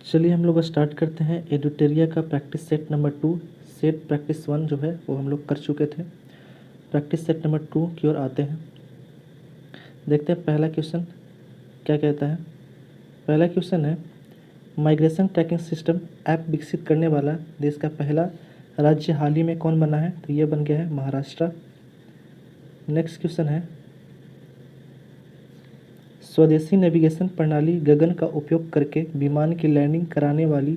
चलिए हम लोग स्टार्ट करते हैं एडुटेरिया का practice set number 2। Set practice 1 जो है वो हम लोग कर चुके थे। प्रैक्टिस सेट नंबर 2 की ओर आते हैं। देखते हैं पहला क्वेश्चन क्या कहता है। पहला क्वेश्चन है, माइग्रेशन ट्रैकिंग सिस्टम ऐप विकसित करने वाला देश का पहला राज्य हाल ही में कौन बना है? तो ये बन गया है महाराष्ट्र। नेक्स्ट क्वेश्चन है, स्वदेशी नेविगेशन प्रणाली गगन का उपयोग करके विमान की लैंडिंग कराने वाली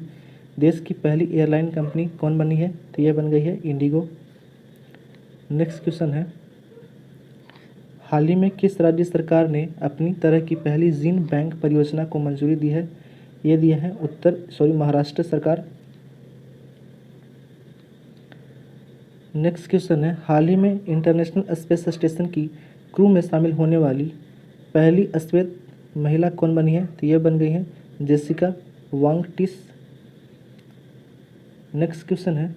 देश की पहली एयरलाइन कंपनी कौन बनी है? तो यह बन गई है इंडिगो। नेक्स्ट क्वेश्चन है, हाल ही में किस राज्य सरकार ने अपनी तरह की पहली जीन बैंक परियोजना को मंजूरी दी है? ये दिया है महाराष्ट्र सरकार। नेक्स्ट क्वेश्चन है, हाल ही में इंटरनेशनल स्पेस स्टेशन की क्रू में शामिल होने वाली पहली श्वेत महिला कौन बनी है? तो ये बन गई है जेसिका वांगटिस। नेक्स्ट क्वेश्चन है,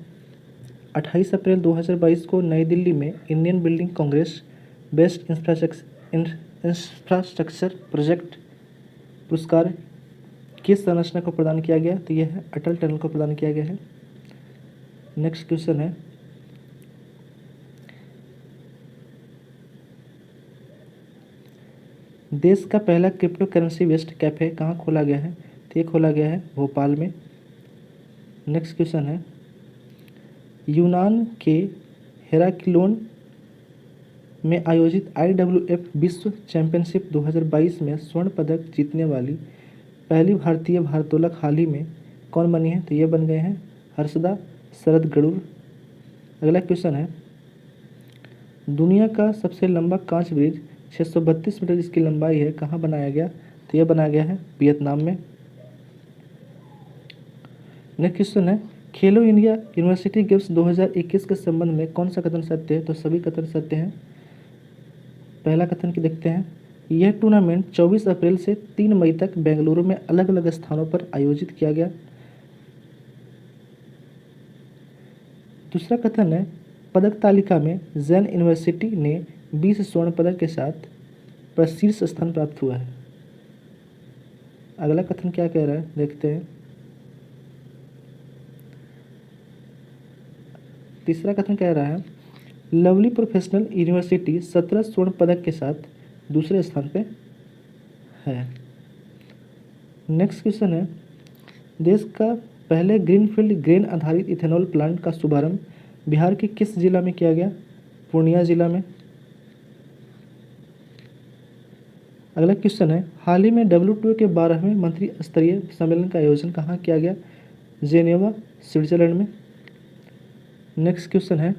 28 अप्रैल 2022 को नई दिल्ली में Indian building Congress best infrastructure project पुरस्कार किस संरचना को प्रदान किया गया? तो यह है अटल टनल को प्रदान किया गया है। नेक्स्ट क्वेश्चन है, देश का पहला क्रिप्टो करेंसी बेस्ड कैफे कहाँ खोला गया है? तो ये खोला गया है भोपाल में। नेक्स्ट क्वेश्चन है, यूनान के हेराक्लियोन में आयोजित IWF विश्व चैंपियनशिप 2022 में स्वर्ण पदक जीतने वाली पहली भारतीय भारोत्तोलक हाल ही में कौन बनी है? तो ये बन गए हैं हर्षदा शरद-गरुड़। अगला क्वेश्चन है, दुनिया का सबसे लंबा कांच ब्रिज 632 मीटर जिसकी लंबाई है कहाँ बनाया गया? तो यह बनाया गया है वियतनाम में। नेक्स्ट क्वेश्चन है, खेलो इंडिया यूनिवर्सिटी गेम्स 2021 के संबंध में कौन सा कथन सत्य है? तो सभी कथन सत्य हैं। पहला कथन की देखते हैं, यह टूर्नामेंट 24 अप्रैल से 3 मई तक बेंगलुरु में अलग अलग स्थानों पर आयोजित किया गया। दूसरा कथन है, पदक तालिका में जैन यूनिवर्सिटी ने 20 स्वर्ण पदक के साथ शीर्ष स्थान प्राप्त हुआ है। अगला कथन क्या कह रहा है देखते हैं। तीसरा कथन कह रहा है, लवली प्रोफेशनल यूनिवर्सिटी 17 स्वर्ण पदक के साथ दूसरे स्थान पे है। नेक्स्ट क्वेश्चन है, देश का पहले ग्रीनफील्ड ग्रेन आधारित इथेनॉल प्लांट का शुभारंभ बिहार के किस जिला में किया गया? पूर्णिया जिला में। अगला क्वेश्चन है, हाल ही में WTO के 12वें मंत्री स्तरीय सम्मेलन का आयोजन कहाँ किया गया? जेनेवा स्विट्जरलैंड में। नेक्स्ट क्वेश्चन है,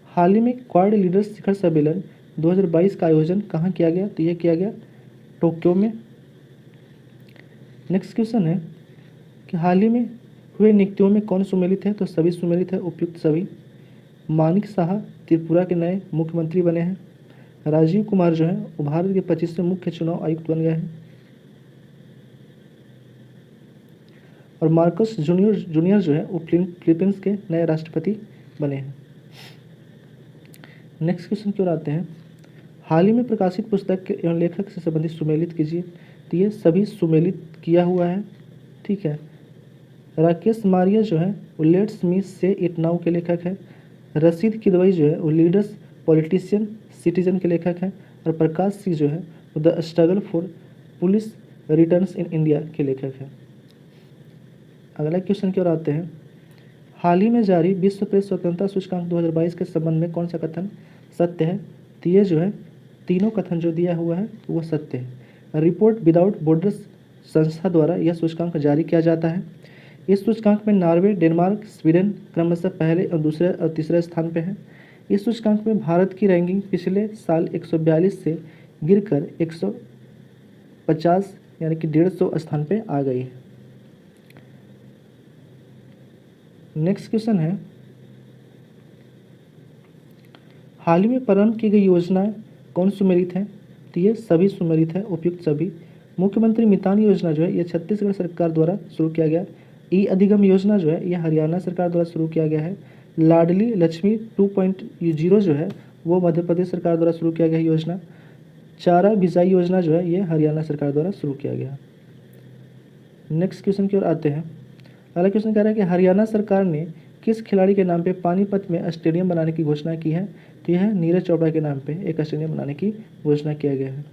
हाल ही में क्वाड लीडर्स शिखर सम्मेलन 2022 का आयोजन कहाँ किया गया? तो यह किया गया टोक्यो में। नेक्स्ट क्वेश्चन है कि हाल ही में हुए नियुक्तियों में कौन सुमेलित है? तो सभी सुमेलित है, उपयुक्त सभी। मानिक साहा त्रिपुरा के नए मुख्यमंत्री बने हैं। राजीव कुमार जो है वो भारत के 25वें मुख्य चुनाव आयुक्त बन गए हैं। और मार्कस जूनियर जो है वो फिलीपींस के नए राष्ट्रपति बने हैं। नेक्स्ट क्वेश्चन की ओर आते हैं, हाल ही में प्रकाशित पुस्तक के एवं लेखक से संबंधित सुमेलित कीजिए। तो ये सभी सुमेलित किया हुआ है, ठीक है। राकेश मारिया जो है वो लेट्स मी से इट नाउ के लेखक है। रशीद किदवई जो है वो लीडर्स पॉलिटिशियन सिटीजन के लेखक हैं। और प्रकाश सिंह जो है वो the struggle for police returns in India के लेखक हैं। अगला क्वेश्चन की ओर आते हैं, हाल ही में जारी विश्व प्रेस स्वतंत्रता सूचकांक 2022 के संबंध में कौन सा कथन सत्य है? तो ये जो है तीनों कथन जो दिया हुआ है वो सत्य है। रिपोर्ट विदाउट बॉर्डर्स संस्था द्वारा यह सूचकांक जारी किया जाता है। इस सूचकांक में नॉर्वे, डेनमार्क, स्वीडन क्रमशः पहले और दूसरे और तीसरे स्थान पे हैं। इस सूचकांक में भारत की रैंकिंग पिछले साल 142 से गिरकर 150 यानी कि 150 स्थान पे आ गई है। नेक्स्ट क्वेश्चन है, हाल ही में प्रारंभ की गई योजनाएं कौन सुमेलित है? तो ये सभी सुमेलित है, उपयुक्त सभी। मुख्यमंत्री मितान योजना जो है ये छत्तीसगढ़ सरकार द्वारा शुरू किया गया। ई अधिगम योजना जो है यह हरियाणा सरकार द्वारा शुरू किया गया है। लाडली लक्ष्मी 2.0 जो है वो मध्य प्रदेश सरकार द्वारा शुरू किया गया योजना। चारा भिजाई योजना जो है ये हरियाणा सरकार द्वारा शुरू किया गया। नेक्स्ट क्वेश्चन की ओर आते हैं। अगला क्वेश्चन कह रहा है कि हरियाणा सरकार ने किस खिलाड़ी के नाम पे पानीपत में स्टेडियम बनाने की घोषणा की है? तो यह नीरज चोपड़ा के नाम पे एक स्टेडियम बनाने की घोषणा किया गया है।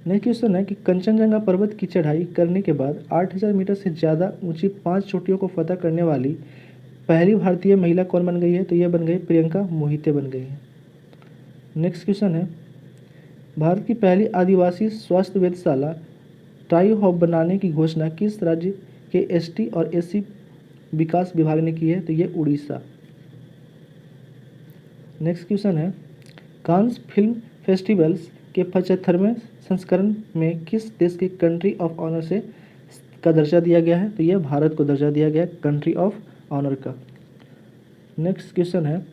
नेक्स्ट क्वेश्चन है कि कंचनजंगा पर्वत की चढ़ाई करने के बाद 8000 मीटर से ज़्यादा ऊंची 5 चोटियों को फतह करने वाली पहली भारतीय महिला कौन बन गई है? तो यह बन गई प्रियंका मोहिते बन गई है। नेक्स्ट क्वेश्चन है भारत की पहली आदिवासी स्वास्थ्य वेधशाला ट्राई हब बनाने की घोषणा किस राज्य के एसटी और एससी विकास विभाग ने की है? तो ये उड़ीसा। नेक्स्ट क्वेश्चन है कांस फिल्म फेस्टिवल्स के 75वें संस्करण में किस देश के कंट्री ऑफ ऑनर से का दर्जा दिया गया है? तो यह भारत को दर्जा दिया गया है कंट्री ऑफ ऑनर का। नेक्स्ट क्वेश्चन है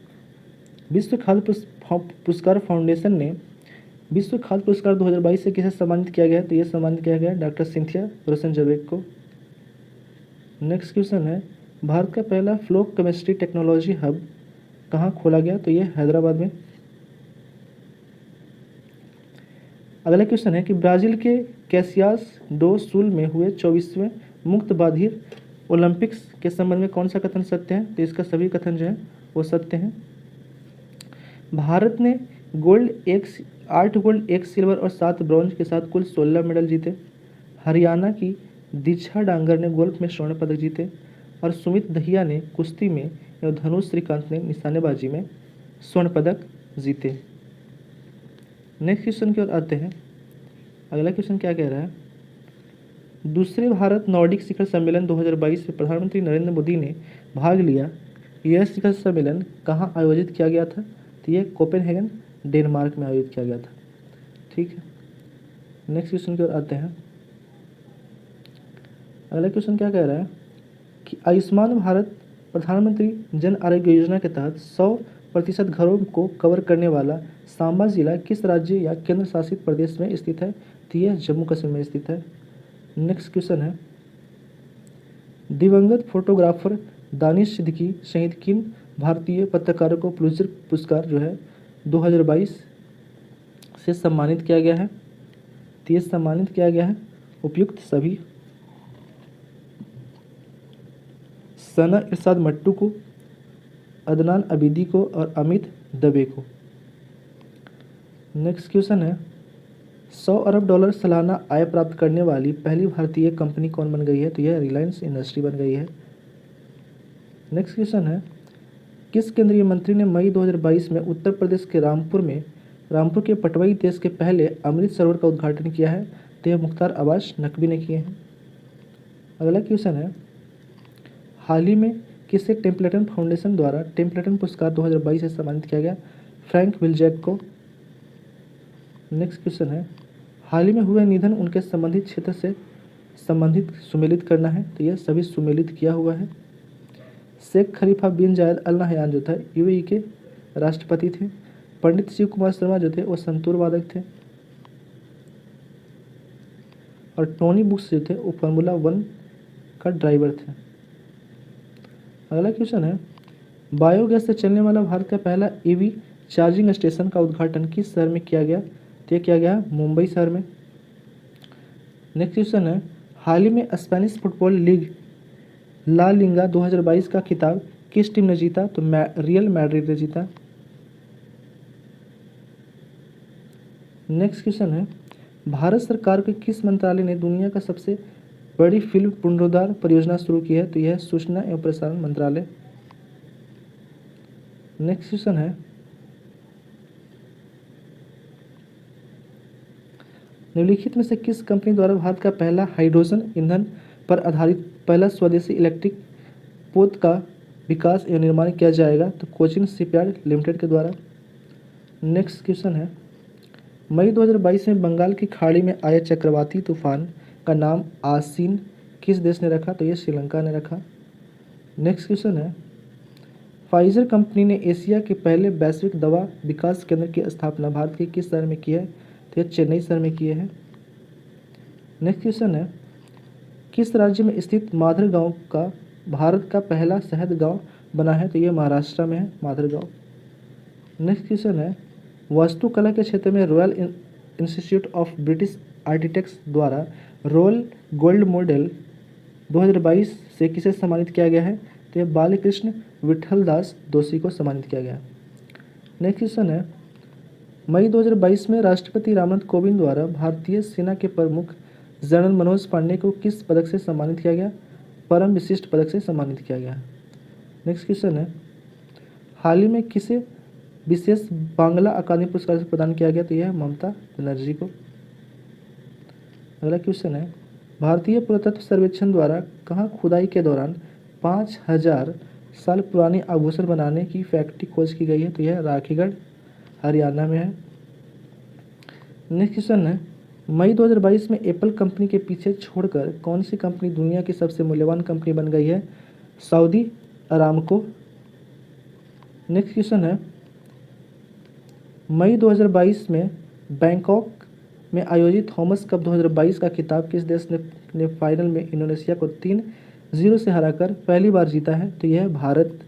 विश्व खाद्य पुरस्कार फाउंडेशन ने विश्व खाद्य पुरस्कार 2022 से किसे सम्मानित किया गया है? तो यह सम्मानित किया गया है डॉक्टर सिंथिया रोशनजबेग को। नेक्स्ट क्वेश्चन है भारत का पहला फ्लो केमिस्ट्री टेक्नोलॉजी हब कहाँ खोला गया? तो यह हैदराबाद में। अगला क्वेश्चन है कि ब्राज़ील के कैसियास डो सुल में हुए 24वें मुक्त बधिर ओलंपिक्स के संबंध में कौन सा कथन सत्य है? तो इसका सभी कथन जो है वो सत्य हैं। भारत ने 8 गोल्ड 1 सिल्वर और 7 ब्रॉन्ज के साथ कुल 16 मेडल जीते। हरियाणा की दीक्षा डांगर ने गोल्फ में स्वर्ण पदक जीते और सुमित दहिया ने कुश्ती में एवं धनुष श्रीकांत ने निशानेबाजी में स्वर्ण पदक जीते। नेक्स्ट क्वेश्चन की ओर आते हैं। अगला क्वेश्चन क्या कह रहा है दूसरे भारत नॉर्डिक शिखर सम्मेलन 2022 में प्रधानमंत्री नरेंद्र मोदी ने भाग लिया। यह शिखर सम्मेलन कहाँ आयोजित किया गया था? तो यह कोपेनहेगन डेनमार्क में आयोजित किया गया था। ठीक है, नेक्स्ट क्वेश्चन की ओर आते हैं। अगला क्वेश्चन क्या कह रहा है कि आयुष्मान भारत प्रधानमंत्री जन आरोग्य योजना के तहत 100% घरों को कवर करने वाला सांबा जिला किस राज्य या केंद्र शासित प्रदेश में स्थित है? तो यह जम्मू कश्मीर में स्थित है। नेक्स्ट क्वेश्चन है दिवंगत फोटोग्राफर दानिश सिद्दीकी सहित किन भारतीय पत्रकारों को पुलित्जर पुरस्कार जो है 2022 से सम्मानित किया गया है? तो ये सम्मानित किया गया है उपयुक्त सभी सना इरशाद मट्टू को, अदनान अबीदी को और अमित दबे को। नेक्स्ट क्वेश्चन है 100 अरब डॉलर सालाना आय प्राप्त करने वाली पहली भारतीय कंपनी कौन बन गई है? तो यह रिलायंस इंडस्ट्री बन गई है। नेक्स्ट क्वेश्चन है किस केंद्रीय मंत्री ने मई 2022 में उत्तर प्रदेश के रामपुर के पटवाई देश के पहले अमृत सरोवर का उद्घाटन किया है? तो यह मुख्तार अब्बास नकवी ने किए हैं। अगला क्वेश्चन है हाल ही में किसे टेम्पलेटन फाउंडेशन द्वारा टेम्पलेटन पुरस्कार 2022 से सम्मानित किया गया? फ्रैंक विल्जैक को। नेक्स्ट क्वेश्चन है हाल ही में हुए निधन उनके संबंधित क्षेत्र से संबंधित सुमेलित करना है? तो यह सभी सुमेलित किया हुआ है। शेख खलीफा बिन जायद अल नहयान जो था यूएई के राष्ट्रपति थे। पंडित शिव कुमार शर्मा जो थे वो संतूर वादक थे और टोनी बुक्स जो थे वो फार्मूला 1 का ड्राइवर थे। अगला क्वेश्चन है बायोगैस से चलने वाला भारत का पहला ईवी चार्जिंग स्टेशन का उद्घाटन किस शहर में किया गया? तो किया गया मुंबई शहर में। नेक्स्ट क्वेश्चन है हाल ही में स्पेनिश फुटबॉल लीग ला लिगा 2022 का खिताब किस टीम ने जीता? तो रियल मैड्रिड ने जीता। नेक्स्ट क्वेश्चन है भारत सरकार के किस मंत्रालय ने दुनिया का सबसे बड़ी फिल्म पुनरुद्धार परियोजना शुरू की है? तो यह सूचना एवं प्रसारण मंत्रालय। नेक्स्ट क्वेश्चन है निम्नलिखित में से किस कंपनी द्वारा भारत का पहला हाइड्रोजन ईंधन पर आधारित पहला स्वदेशी इलेक्ट्रिक पोत का विकास एवं निर्माण किया जाएगा? तो कोचिन शिपयार्ड लिमिटेड के द्वारा। नेक्स्ट क्वेश्चन है मई 2022 में बंगाल की खाड़ी में आए चक्रवाती तूफान का नाम आसीन किस देश ने रखा? तो ये श्रीलंका ने रखा। नेक्स्ट क्वेश्चन है फाइजर कंपनी ने एशिया के पहले वैश्विक दवा विकास केंद्र की स्थापना भारत के किस शहर में की है? तो ये चेन्नई शहर में किए हैं। नेक्स्ट क्वेश्चन है किस राज्य में स्थित माधर गांव का भारत का पहला शहद गांव बना है? तो ये महाराष्ट्र में है माधर गांव। नेक्स्ट क्वेश्चन है वास्तुकला के क्षेत्र में royal institute of British architects द्वारा रोल गोल्ड मॉडल 2022 से किसे सम्मानित किया गया है? तो यह बालकृष्ण विठलदास दोषी को सम्मानित किया गया। नेक्स्ट क्वेश्चन है, मई 2022 में राष्ट्रपति रामनाथ कोविंद द्वारा भारतीय सेना के प्रमुख जनरल मनोज पांडे को किस पदक से सम्मानित किया गया? परम विशिष्ट पदक से सम्मानित किया गया। नेक्स्ट क्वेश्चन है, हाल ही में किसे विशेष बांग्ला अकादमी पुरस्कार से प्रदान किया गया? तो यह ममता बनर्जी को। अगला क्वेश्चन है, भारतीय पुरातत्व सर्वेक्षण द्वारा कहाँ खुदाई के दौरान 5000 साल पुरानी आभूषण बनाने की फैक्ट्री खोज की गई है? तो यह राखीगढ़ हरियाणा में है। नेक्स्ट क्वेश्चन है, मई 2022 में एप्पल कंपनी के पीछे छोड़कर कौन सी कंपनी दुनिया की सबसे मूल्यवान कंपनी बन गई है? Saudi Aramco. नेक्स्ट क्वेश्चन है, मई 2022 में बैंकॉक में आयोजित थॉमस कप 2022 का खिताब किस देश ने फाइनल में इंडोनेशिया को 3-0 से हराकर पहली बार जीता है? तो यह है भारत।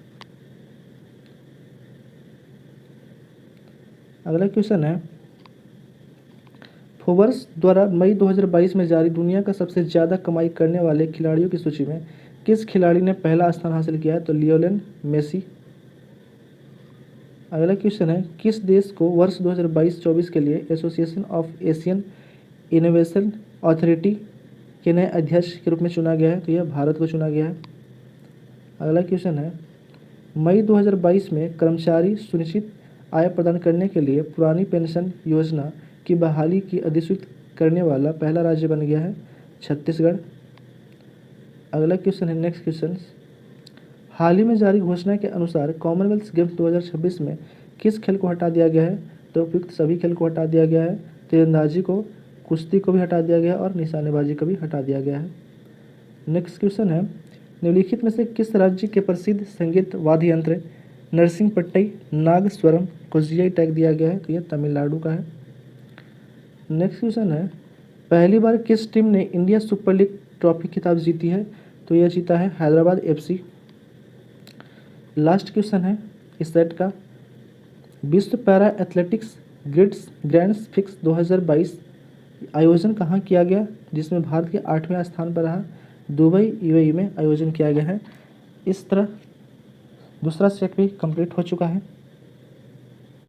अगला क्वेश्चन है, फोर्ब्स द्वारा मई 2022 में जारी दुनिया का सबसे ज़्यादा कमाई करने वाले खिलाड़ियों की सूची में किस खिलाड़ी ने पहला स्थान हासिल किया है? तो लियोनेल मेसी। अगला क्वेश्चन है, किस देश को वर्ष 2022-24 के लिए association of Asian innovation authority के नए अध्यक्ष के रूप में चुना गया है? तो यह भारत को चुना गया है। अगला क्वेश्चन है, मई 2022 में कर्मचारी सुनिश्चित आय प्रदान करने के लिए पुरानी पेंशन योजना की बहाली की अधिसूचित करने वाला पहला राज्य बन गया है छत्तीसगढ़। अगला क्वेश्चन है, नेक्स्ट क्वेश्चन, हाल ही में जारी घोषणा के अनुसार कॉमनवेल्थ गेम्स 2026 में किस खेल को हटा दिया गया है? तो उपयुक्त सभी खेल को हटा दिया गया है। तीरंदाजी को, कुश्ती को भी हटा दिया गया है और निशानेबाजी को भी हटा दिया गया है। नेक्स्ट क्वेश्चन है, निम्नलिखित में से किस राज्य के प्रसिद्ध संगीत वाद्य यंत्र नरसिंहपट्टई नागस्वरम को जीआई टैग दिया गया है? तो यह तमिलनाडु का है। नेक्स्ट क्वेश्चन है, पहली बार किस टीम ने इंडिया सुपर लीग ट्रॉफी खिताब जीती है? तो यह जीता है हैदराबाद एफसी। लास्ट क्वेश्चन है इस सेट का, विश्व पैरा एथलेटिक्स ग्रैंड फिक्स 2022 आयोजन कहाँ किया गया, जिसमें भारत के 8वें स्थान पर रहा? दुबई यूएई में आयोजन किया गया है। इस तरह दूसरा सेट भी कंप्लीट हो चुका है।